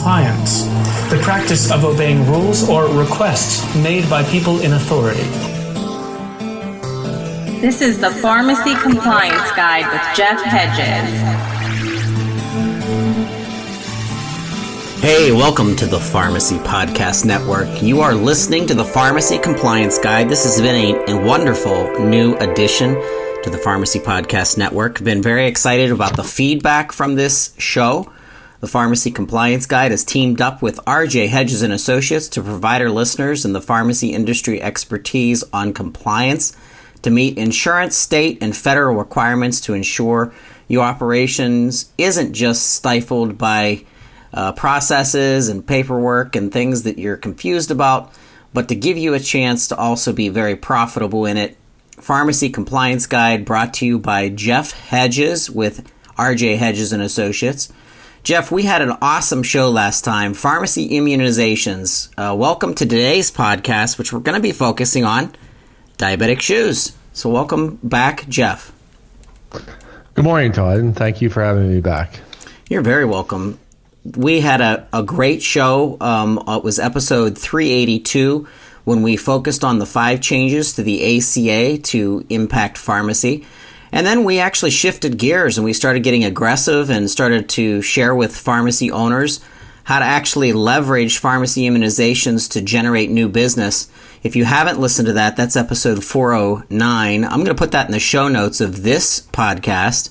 compliance, the practice of obeying rules or requests made by people in authority. This is the Pharmacy Compliance Guide with Jeff Hedges. Hey, welcome to the Pharmacy Podcast Network. You are listening to the Pharmacy Compliance Guide. This has been a wonderful new addition to the Pharmacy Podcast Network. Been very excited about the feedback from this show. The Pharmacy Compliance Guide has teamed up with RJ Hedges and Associates to provide our listeners in the pharmacy industry expertise on compliance to meet insurance, state, and federal requirements to ensure your operations isn't just stifled by processes and paperwork and things that you're confused about, but to give you a chance to also be very profitable in it. Pharmacy Compliance Guide brought to you by Jeff Hedges with RJ Hedges and Associates. Jeff, we had an awesome show last time, pharmacy immunizations. Welcome to today's podcast, which we're going to be focusing on diabetic shoes. So welcome back, Jeff. Good morning, Todd, and thank you for having me back. You're very welcome. We had a great show. It was episode 382 when we focused on the 5 changes to the ACA to impact pharmacy. And then we actually shifted gears and we started getting aggressive and started to share with pharmacy owners how to actually leverage pharmacy immunizations to generate new business. If you haven't listened to that, that's episode 409. I'm going to put that in the show notes of this podcast.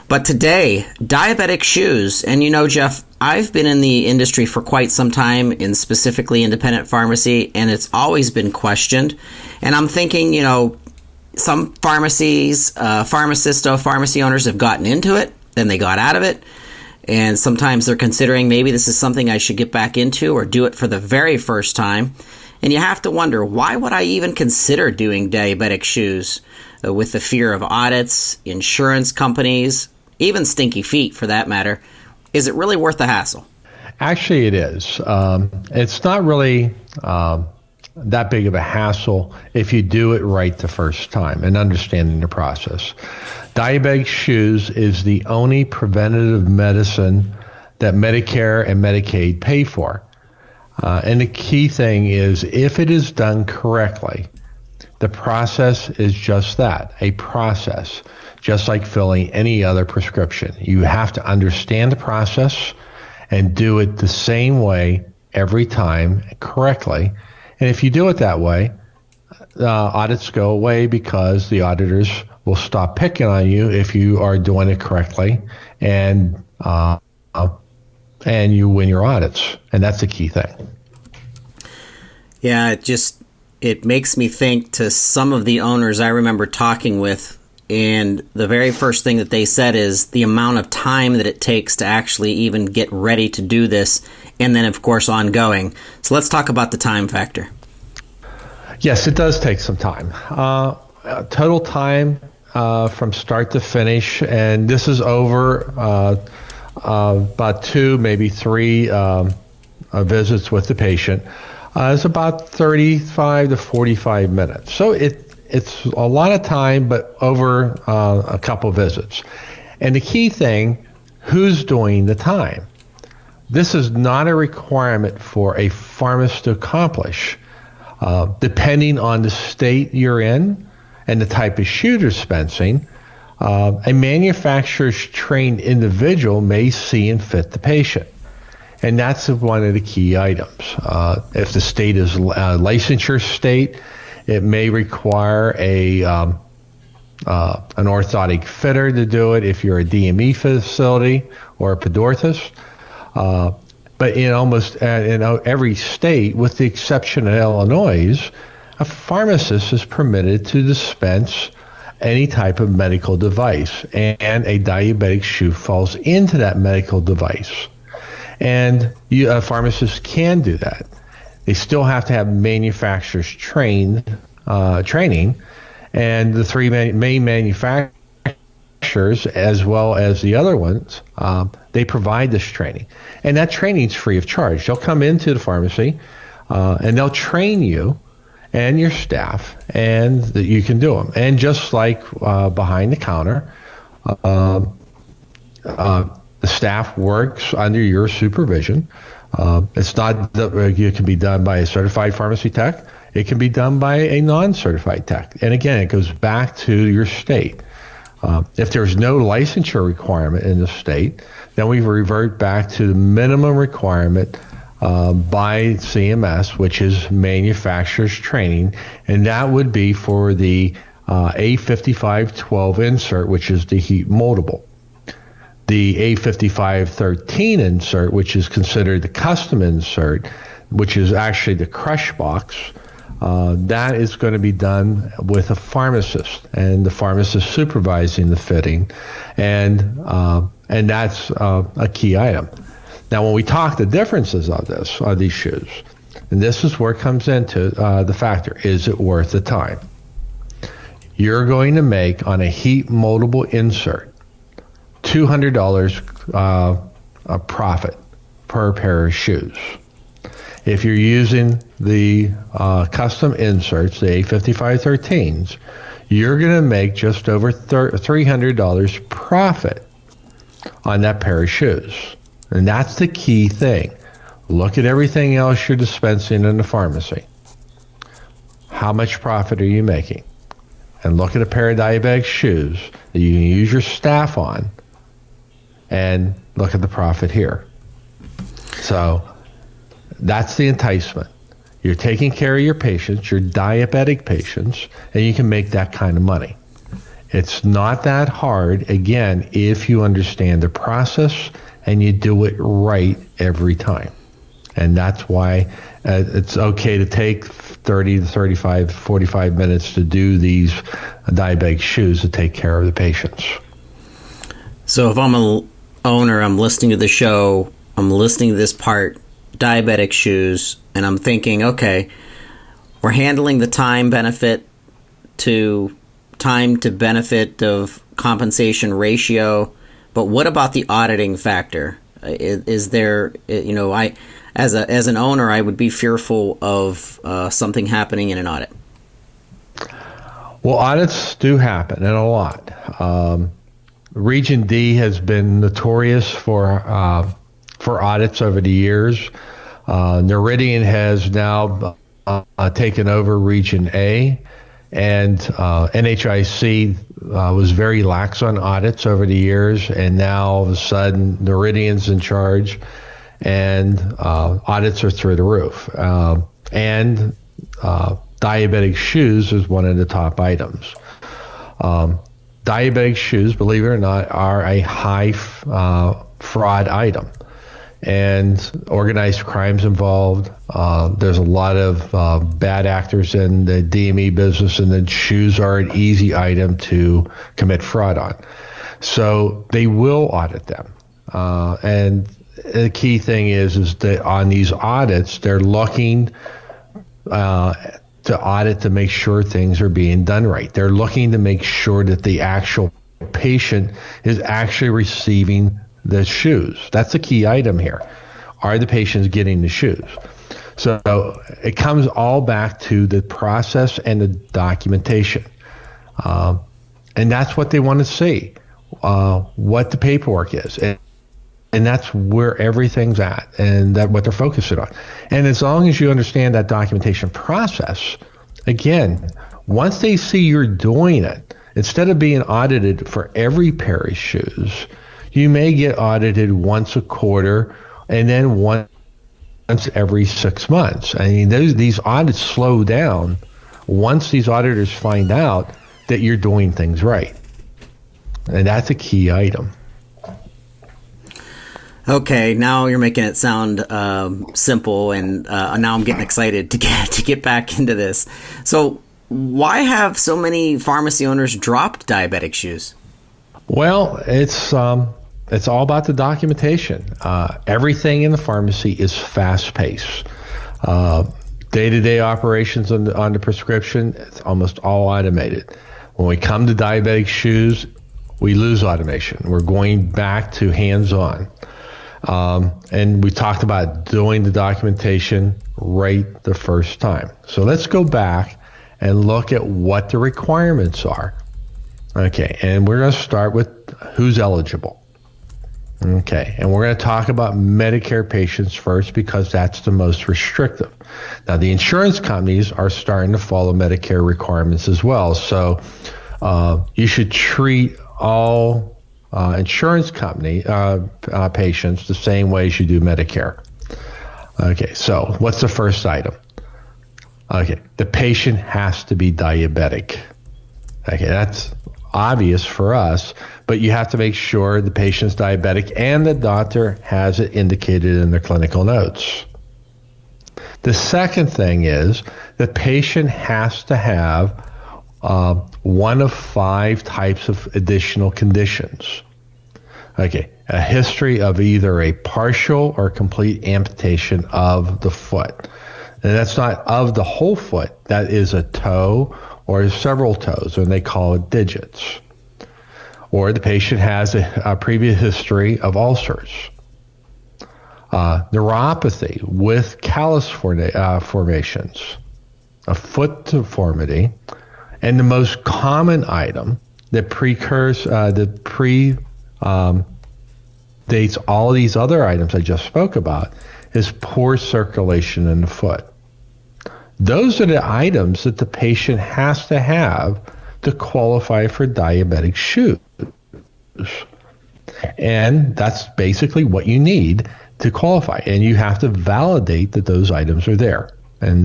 But today, diabetic shoes. And you know, Jeff, I've been in the industry for quite some time in specifically independent pharmacy, and it's always been questioned. And I'm thinking, you know, some pharmacies, pharmacists, pharmacy owners have gotten into it, then they got out of it. And sometimes they're considering maybe this is something I should get back into or do it for the very first time. And you have to wonder, why would I even consider doing diabetic shoes with the fear of audits, insurance companies, even stinky feet for that matter? Is it really worth the hassle? Actually, it is. It's not really that big of a hassle if you do it right the first time and understanding the process. Diabetic shoes is the only preventative medicine that Medicare and Medicaid pay for. And the key thing is, if it is done correctly, the process is just that, a process, just like filling any other prescription. You have to understand the process and do it the same way every time correctly. And if you do it that way, audits go away because the auditors will stop picking on you if you are doing it correctly, and you win your audits. And that's the key thing. Yeah, it makes me think to some of the owners I remember talking with, and the very first thing that they said is the amount of time that it takes to actually even get ready to do this, and then, of course, ongoing. So let's talk about the time factor. Yes, it does take some time. Total time from start to finish, and this is over about 2, maybe 3 visits with the patient. It's about 35 to 45 minutes. So it's a lot of time, but over a couple visits. And the key thing, who's doing the time? This is not a requirement for a pharmacist to accomplish. Depending on the state you're in and the type of shoe dispensing, a manufacturer's trained individual may see and fit the patient. And that's one of the key items. If the state is a licensure state, it may require an orthotic fitter to do it if you're a DME facility or a podorthist. But in almost every state, with the exception of Illinois, a pharmacist is permitted to dispense any type of medical device, and a diabetic shoe falls into that medical device. And a pharmacist can do that. They still have to have manufacturers training, and the 3 main manufacturers, as well as the other ones, they provide this training. And that training is free of charge. They'll come into the pharmacy, and they'll train you and your staff, and that you can do them. And just like behind the counter, The staff works under your supervision. It's not that it can be done by a certified pharmacy tech. It can be done by a non-certified tech. And again, it goes back to your state. If there's no licensure requirement in the state, then we revert back to the minimum requirement by CMS, which is manufacturer's training, and that would be for the A5512 insert, which is the heat moldable. The A5513 insert, which is considered the custom insert, which is actually the crush box, that is going to be done with a pharmacist, and the pharmacist supervising the fitting, and that's a key item. Now, when we talk the differences of these shoes, and this is where it comes into the factor, is it worth the time? You're going to make on a heat moldable insert $200 a profit per pair of shoes. If you're using the custom inserts, the A5513s, you're going to make just over $300 profit on that pair of shoes. And that's the key thing. Look at everything else you're dispensing in the pharmacy. How much profit are you making? And look at a pair of diabetic shoes that you can use your staff on, and look at the profit here. So that's the enticement. You're taking care of your patients, your diabetic patients, and you can make that kind of money. It's not that hard, again, if you understand the process and you do it right every time. And that's why it's okay to take 30 to 35, 45 minutes to do these diabetic shoes to take care of the patients. So if I'm an owner, I'm listening to the show, I'm listening to this part, diabetic shoes, and I'm thinking, okay, we're handling the time benefit to benefit of compensation ratio, but what about the auditing factor? Is there, as an owner, I would be fearful of something happening in an audit. Well, audits do happen, and a lot. Region D has been notorious for audits over the years. Noridian has now taken over Region A, and NHIC was very lax on audits over the years, and now all of a sudden Noridian's in charge, and audits are through the roof. And diabetic shoes is one of the top items. Diabetic shoes, believe it or not, are a high fraud item, and organized crime's involved. There's a lot of bad actors in the DME business, and then shoes are an easy item to commit fraud on. So they will audit them. And the key thing is that on these audits, they're looking to audit to make sure things are being done right. They're looking to make sure that the actual patient is actually receiving the shoes. That's a key item here. Are the patients getting the shoes? So it comes all back to the process and the documentation. And that's what they want to see, what the paperwork is. And that's where everything's at, and that's what they're focusing on. And as long as you understand that documentation process, again, once they see you're doing it, instead of being audited for every pair of shoes, you may get audited once a quarter and then once every 6 months. I mean, these audits slow down once these auditors find out that you're doing things right. And that's a key item. Okay, now you're making it sound simple, and now I'm getting excited to get back into this. So why have so many pharmacy owners dropped diabetic shoes? Well, it's all about the documentation. Everything in the pharmacy is fast-paced. Day-to-day operations on the prescription, it's almost all automated. When we come to diabetic shoes, we lose automation. We're going back to hands-on. And we talked about doing the documentation right the first time. So let's go back and look at what the requirements are. Okay, and we're going to start with who's eligible. Okay, and we're going to talk about Medicare patients first because that's the most restrictive. Now, the insurance companies are starting to follow Medicare requirements as well. So you should treat all insurance company patients the same way as you do Medicare. Okay, so what's the first item? Okay, the patient has to be diabetic. Okay, that's obvious for us, but you have to make sure the patient's diabetic and the doctor has it indicated in their clinical notes. The second thing is the patient has to have one of 5 types of additional conditions. Okay, a history of either a partial or complete amputation of the foot. And that's not of the whole foot, that is a toe or several toes, and they call it digits. Or the patient has a previous history of ulcers. Neuropathy with callus formations, a foot deformity, and the most common item that dates all these other items I just spoke about is poor circulation in the foot. Those are the items that the patient has to have to qualify for diabetic shoes. And that's basically what you need to qualify. And you have to validate that those items are there. And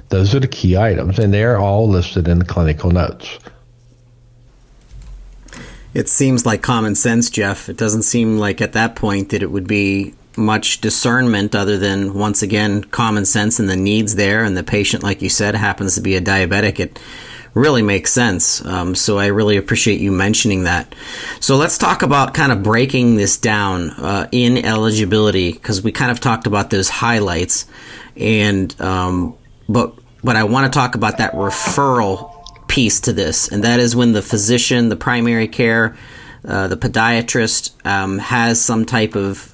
those are the key items, and they're all listed in the clinical notes. It seems like common sense, Jeff. It doesn't seem like at that point that it would be much discernment other than, once again, common sense and the needs there, and the patient, like you said, happens to be a diabetic. It really makes sense. So I really appreciate you mentioning that. So let's talk about kind of breaking this down in eligibility, because we kind of talked about those highlights, and but I want to talk about that referral piece to this, and that is when the physician, the primary care, the podiatrist has some type of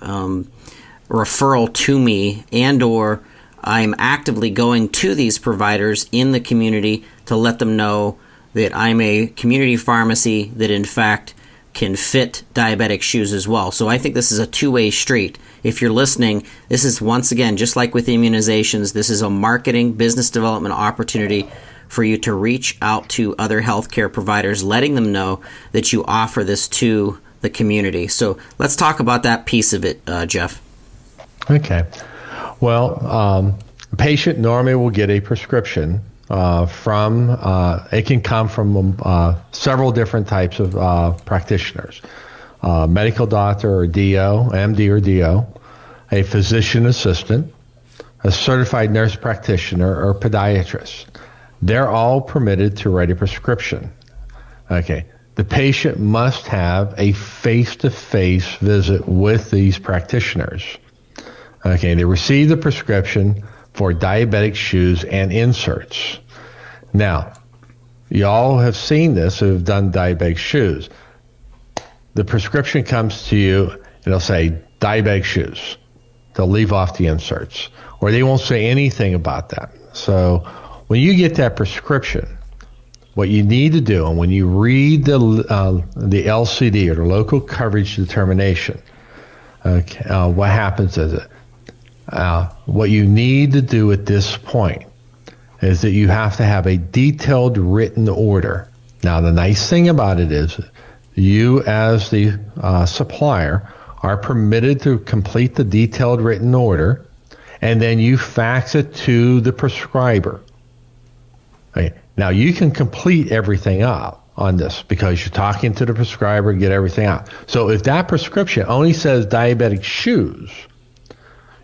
referral to me, and or I'm actively going to these providers in the community to let them know that I'm a community pharmacy that in fact can fit diabetic shoes as well. So I think this is a two-way street. If you're listening, this is, once again, just like with immunizations, this is a marketing, business development opportunity for you to reach out to other healthcare providers, letting them know that you offer this to the community. So let's talk about that piece of it, Jeff. Okay. Well, a patient normally will get a prescription it can come from several different types of practitioners. Medical doctor or DO, MD or DO, a physician assistant, a certified nurse practitioner, or podiatrist. They're all permitted to write a prescription. Okay. The patient must have a face-to-face visit with these practitioners. Okay. They receive the prescription for diabetic shoes and inserts. Now, y'all have seen this who have done diabetic shoes. The prescription comes to you and it'll say diabetic shoes. They'll leave off the inserts, or they won't say anything about that. So when you get that prescription, what you need to do, and when you read the LCD, or the local coverage determination, what happens is what you need to do at this point is that you have to have a detailed written order. Now, the nice thing about it is you, as the supplier, are permitted to complete the detailed written order, and then you fax it to the prescriber. Okay. Now, you can complete everything up on this because you're talking to the prescriber and get everything out. So if that prescription only says diabetic shoes,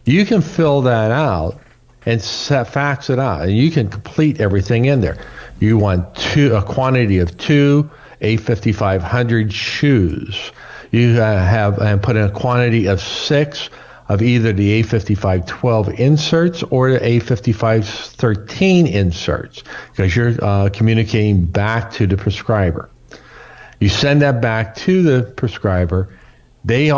you can fill that out and fax it out, and you can complete everything in there. You want a quantity of 2 A5500 shoes. You have and put in a quantity of 6 of either the A5512 inserts or the A5513 inserts, because you're communicating back to the prescriber. You send that back to the prescriber. They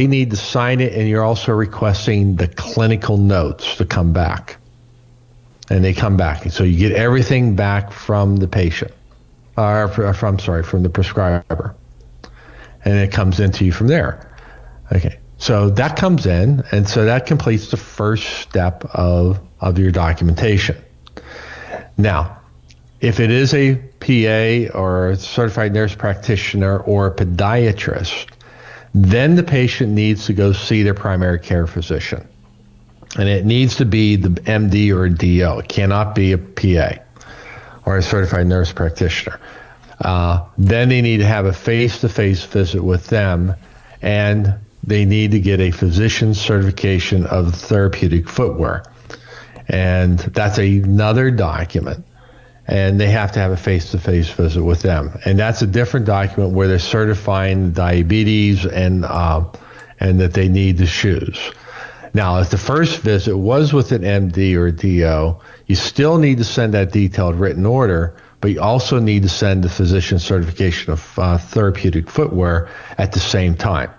need to sign it, and you're also requesting the clinical notes to come back. And they come back. And so you get everything back from the patient, from the prescriber. And it comes into you from there. Okay, so that comes in, and so that completes the first step of your documentation. Now, if it is a PA or a certified nurse practitioner or a podiatrist, then the patient needs to go see their primary care physician. And it needs to be the MD or a DO. It cannot be a PA or a certified nurse practitioner. Then they need to have a face-to-face visit with them, and they need to get a physician's certification of therapeutic footwear. And that's another document. And they have to have a face-to-face visit with them. And that's a different document where they're certifying diabetes and that they need the shoes. Now, if the first visit was with an MD or a DO, you still need to send that detailed written order, but you also need to send the physician certification of therapeutic footwear at the same time.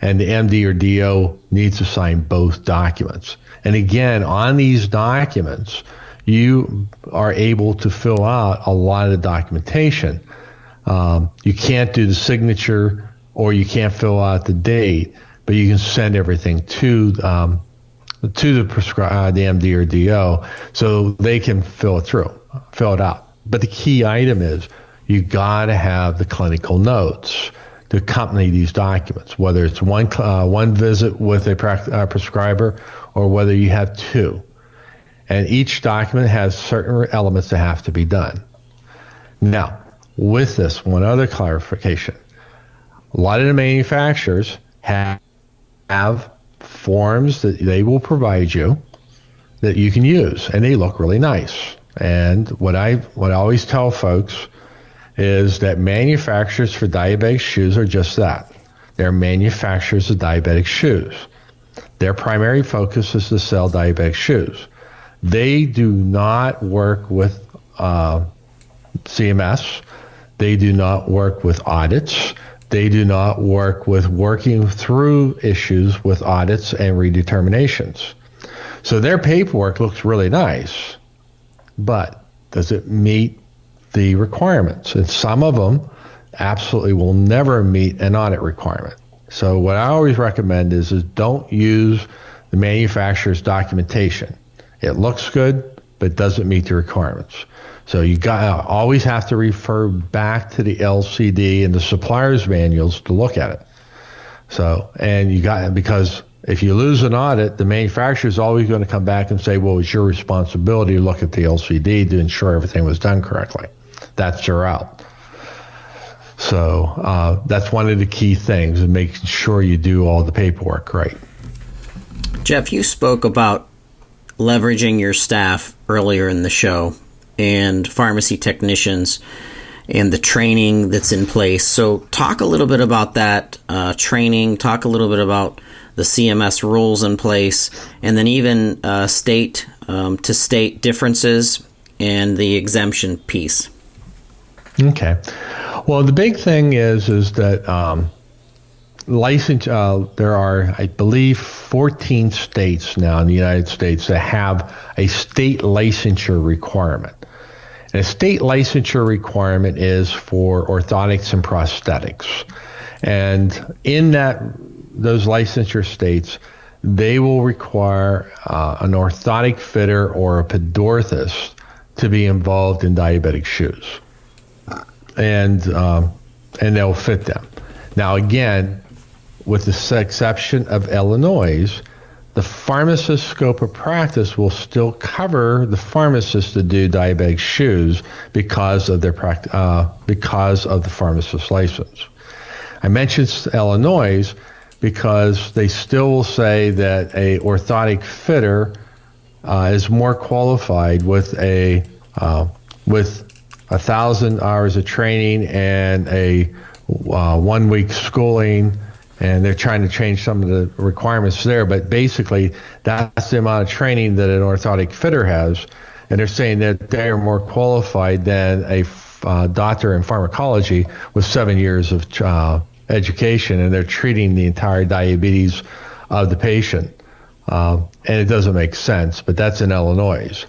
And the MD or DO needs to sign both documents. And again, on these documents, you are able to fill out a lot of the documentation. You can't do the signature or you can't fill out the date, but you can send everything to the MD or DO so they can fill it out. But the key item is you got to have the clinical notes to accompany these documents, whether it's one visit with a prescriber or whether you have two. And each document has certain elements that have to be done. Now, with this, one other clarification. A lot of the manufacturers have forms that they will provide you that you can use, and they look really nice. And what I always tell folks is that manufacturers for diabetic shoes are just that. They're manufacturers of diabetic shoes. Their primary focus is to sell diabetic shoes. They do not work with CMS. They do not work with audits. They do not work with working through issues with audits and redeterminations. So their paperwork looks really nice, but does it meet the requirements? And some of them absolutely will never meet an audit requirement. So what I always recommend is don't use the manufacturer's documentation. It looks good, but it doesn't meet the requirements. So you always have to refer back to the LCD and the supplier's manuals to look at it. So, because if you lose an audit, the manufacturer is always going to come back and say, well, it's your responsibility to look at the LCD to ensure everything was done correctly. That's your out. So that's one of the key things, is making sure you do all the paperwork right. Jeff, you spoke about leveraging your staff earlier in the show and pharmacy technicians and the training that's in place. So talk a little bit about that training, talk a little bit about the CMS rules in place, and then even state to state differences and the exemption piece. Okay. Well, the big thing is that there are, I believe, 14 states now in the United States that have a state licensure requirement. And a state licensure requirement is for orthotics and prosthetics. And in those licensure states, they will require an orthotic fitter or a podorthist to be involved in diabetic shoes. And they'll fit them. Now, again, with the exception of Illinois, the pharmacist scope of practice will still cover the pharmacist to do diabetic shoes because of the pharmacist license. I mentioned Illinois because they still will say that a orthotic fitter is more qualified with 1,000 hours of training and a 1 week schooling, and they're trying to change some of the requirements there. But basically, that's the amount of training that an orthotic fitter has, and they're saying that they are more qualified than a doctor in pharmacology with 7 years of education, and they're treating the entire diabetes of the patient. And it doesn't make sense, but that's in Illinois.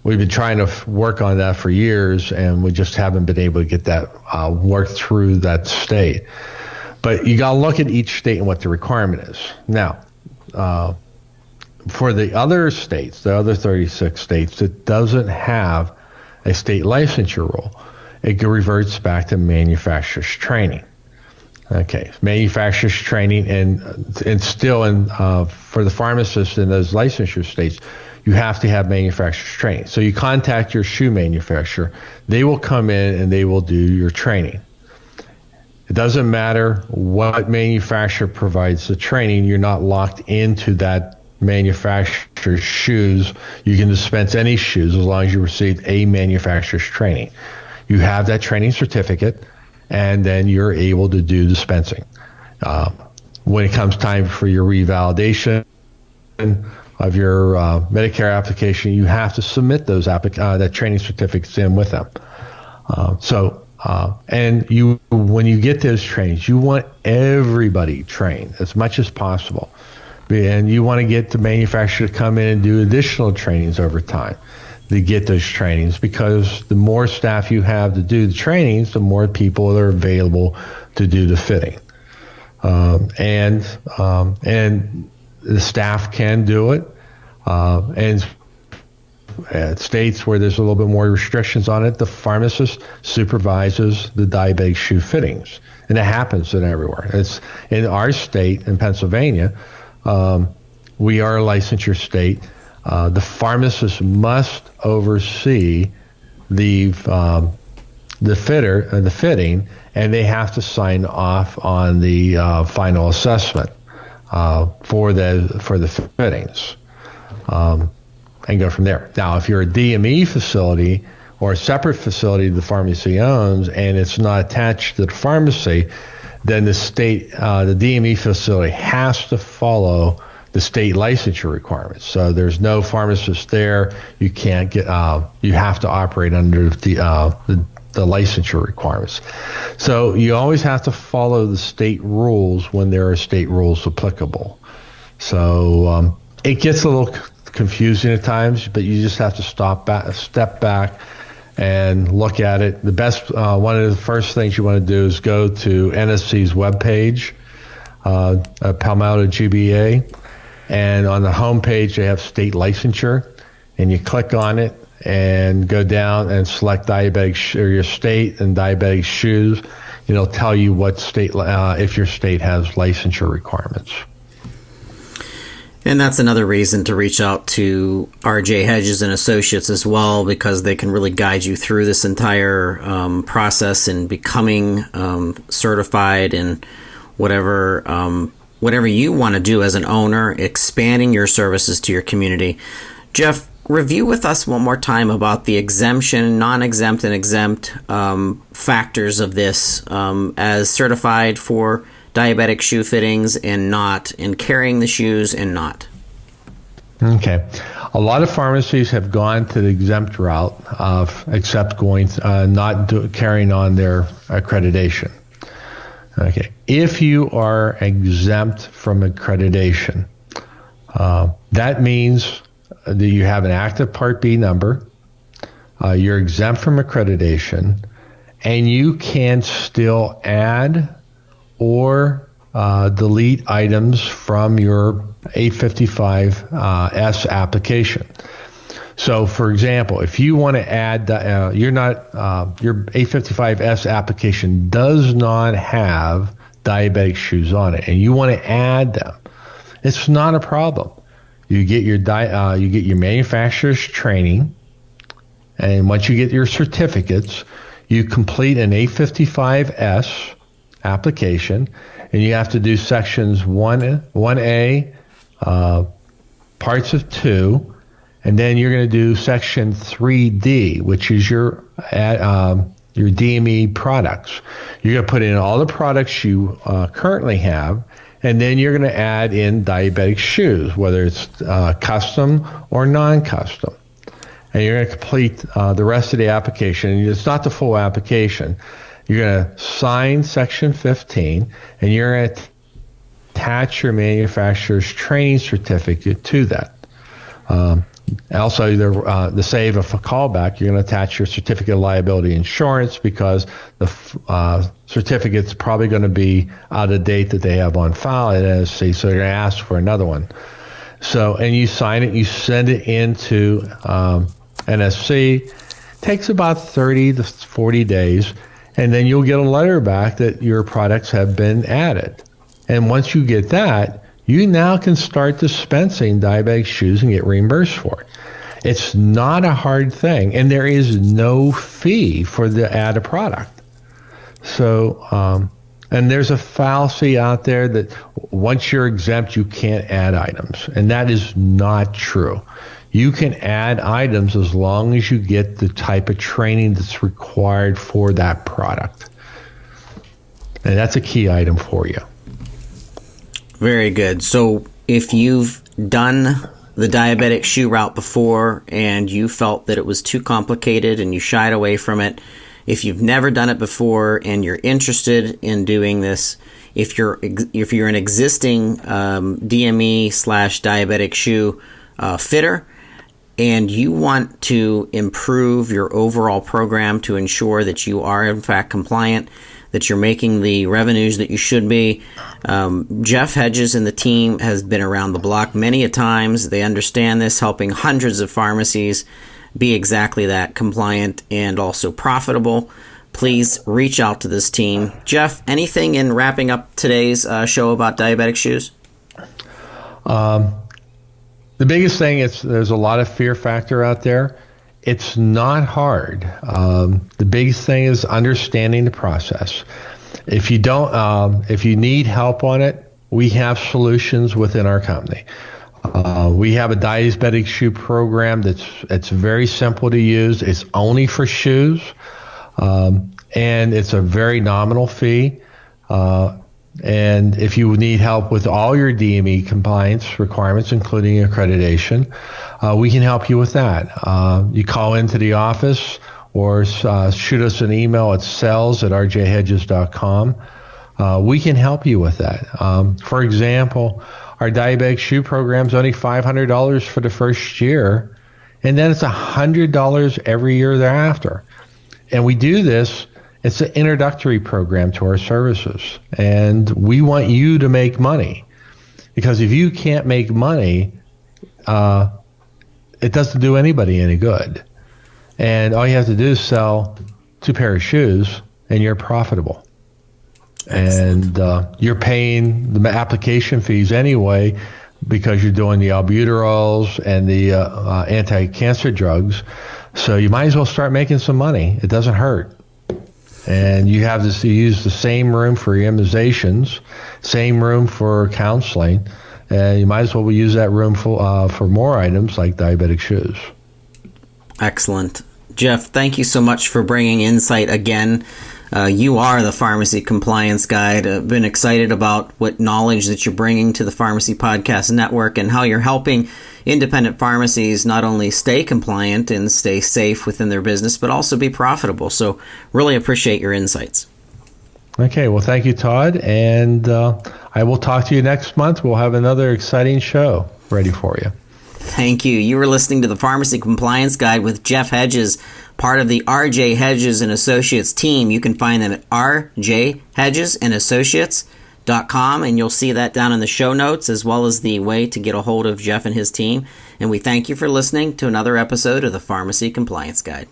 We've been trying to work on that for years, and we just haven't been able to get that worked through that state. But you got to look at each state and what the requirement is. Now, for the other states, the other 36 states that doesn't have a state licensure rule, it reverts back to manufacturer's training. Okay, manufacturer's training, and still for the pharmacists in those licensure states, you have to have manufacturer's training. So you contact your shoe manufacturer, they will come in and they will do your training. It doesn't matter what manufacturer provides the training, you're not locked into that manufacturer's shoes. You can dispense any shoes as long as you received a manufacturer's training. You have that training certificate, and then you're able to do dispensing. When it comes time for your revalidation of your Medicare application, you have to submit those that training certificates in with them. And when you get those trainings, you want everybody trained as much as possible. And you want to get the manufacturer to come in and do additional trainings over time to get those trainings, because the more staff you have to do the trainings, the more people are available to do the fitting. And the staff can do it. And at states where there's a little bit more restrictions on it, the pharmacist supervises the diabetic shoe fittings. And it happens everywhere. It's in our state, in Pennsylvania, we are a licensure state. The pharmacist must oversee the fitting, and they have to sign off on the final assessment for the fittings, and go from there. Now, if you're a DME facility or a separate facility the pharmacy owns and it's not attached to the pharmacy, then the state, the DME facility has to follow the state licensure requirements. So there's no pharmacist there. You can't get. You have to operate under the licensure requirements. So you always have to follow the state rules when there are state rules applicable. So it gets a little confusing at times, but you just have to step back, and look at it. The best, one of the first things you want to do is go to NSC's webpage, Palmetto GBA, and on the home page they have state licensure, and you click on it and go down and select diabetic or your state and diabetic shoes. It'll tell you what state, if your state has licensure requirements. And that's another reason to reach out to RJ Hedges and Associates as well, because they can really guide you through this entire process in becoming certified in whatever you want to do as an owner, expanding your services to your community. Jeff, review with us one more time about the exemption, non-exempt, and exempt factors of this as certified for diabetic shoe fittings and not, and carrying the shoes and not. Okay. A lot of pharmacies have gone to the exempt route of carrying on their accreditation. Okay. If you are exempt from accreditation, that means that you have an active Part B number, you're exempt from accreditation, and you can still add or delete items from your 855S application. So, for example, if you want to add, your 855S application does not have diabetic shoes on it, and you want to add them, it's not a problem. You get your manufacturer's training, and once you get your certificates, you complete an 855S application, and you have to do sections 1A, parts of 2, and then you're going to do section 3D, which is your DME products. You're going to put in all the products you currently have, and then you're going to add in diabetic shoes, whether it's custom or non-custom. And you're going to complete the rest of the application. It's not the full application. You're going to sign section 15, and you're going to attach your manufacturer's training certificate to that. Also, to save a callback, you're going to attach your certificate of liability insurance because the certificate's probably going to be out of date that they have on file at NSC, so they're going to ask for another one. So, and you sign it, you send it into NSC. Takes about 30 to 40 days, and then you'll get a letter back that your products have been added. And once you get that, you now can start dispensing diabetic shoes and get reimbursed for it. It's not a hard thing, and there is no fee for the add a product. So, and there's a fallacy out there that once you're exempt, you can't add items, and that is not true. You can add items as long as you get the type of training that's required for that product. And that's a key item for you. Very good. So if you've done the diabetic shoe route before and you felt that it was too complicated and you shied away from it, if you've never done it before and you're interested in doing this, if you're an existing DME/diabetic shoe fitter and you want to improve your overall program to ensure that you are in fact compliant, that you're making the revenues that you should be. Jeff Hedges and the team has been around the block many a times. They understand this, helping hundreds of pharmacies be exactly that, compliant and also profitable. Please reach out to this team. Jeff, anything in wrapping up today's show about diabetic shoes? The biggest thing is there's a lot of fear factor out there. It's not hard. The biggest thing is understanding the process. If you don't, if you need help on it, we have solutions within our company. We have a diabetic shoe program it's very simple to use. It's only for shoes, and it's a very nominal fee. And if you need help with all your DME compliance requirements, including accreditation, we can help you with that. You call into the office or shoot us an email at sales@rjhedges.com. We can help you with that. For example, our diabetic shoe program is only $500 for the first year, and then it's $100 every year thereafter. And we do this. It's an introductory program to our services, and we want you to make money, because if you can't make money, it doesn't do anybody any good. And all you have to do is sell 2 pairs of shoes, and you're profitable. Excellent. And you're paying the application fees anyway because you're doing the albuterols and the anti-cancer drugs. So you might as well start making some money. It doesn't hurt. And you have to use the same room for your immunizations, same room for counseling, and you might as well use that room for more items like diabetic shoes. Excellent. Jeff, thank you so much for bringing insight again. You are the Pharmacy Compliance Guide. I've been excited about what knowledge that you're bringing to the Pharmacy Podcast Network and how you're helping independent pharmacies not only stay compliant and stay safe within their business, but also be profitable. So really appreciate your insights. Okay, well, thank you, Todd. And I will talk to you next month. We'll have another exciting show ready for you. Thank you. You were listening to the Pharmacy Compliance Guide with Jeff Hedges, part of the RJ Hedges and Associates team. You can find them at rjhedgesandassociates.com, and you'll see that down in the show notes, as well as the way to get a hold of Jeff and his team. And we thank you for listening to another episode of the Pharmacy Compliance Guide.